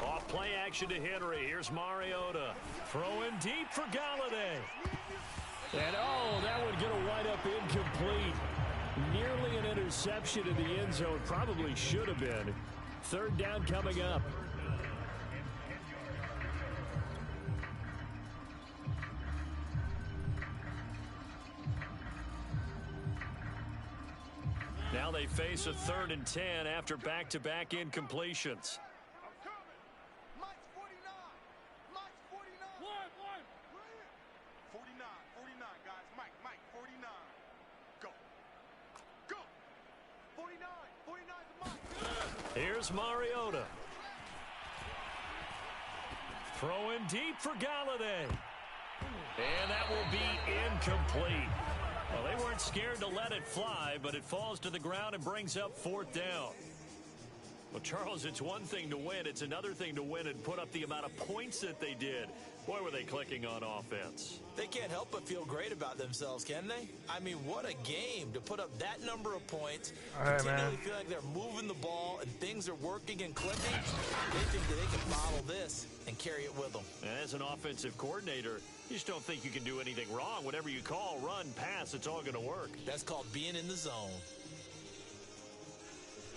Off play action to Henry. Here's Mariota. Throwing deep for Galladay. And, oh, that would get a wide-up incomplete. Nearly an interception in the end zone. Probably should have been. 3rd down coming up. Now they face a 3rd and 10 after back-to-back incompletions. 49, guys. Mike, 49. Go. 49 to Mike. Here's Mariota. Throwing deep for Galladay. And that will be incomplete. Well, they weren't scared to let it fly, but it falls to the ground and brings up 4th down. Well, Charles, it's one thing to win. It's another thing to win and put up the amount of points that they did. Boy, were they clicking on offense. They can't help but feel great about themselves, can they? I mean, what a game to put up that number of points. Continually feel like they're moving the ball and things are working and clicking. They think that they can bottle this and carry it with them. And as an offensive coordinator, you just don't think you can do anything wrong. Whatever you call, run, pass, it's all going to work. That's called being in the zone.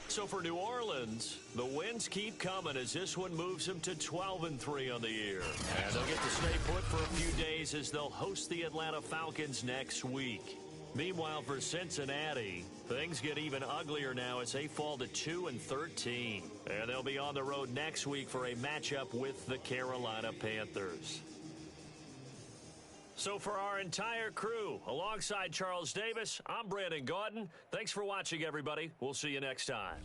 So for New Orleans, the wins keep coming as this one moves them to 12-3 on the year. And they'll get to stay put for a few days as they'll host the Atlanta Falcons next week. Meanwhile, for Cincinnati, things get even uglier now as they fall to 2-13. And they'll be on the road next week for a matchup with the Carolina Panthers. So for our entire crew, alongside Charles Davis, I'm Brandon Gaudin. Thanks for watching, everybody. We'll see you next time.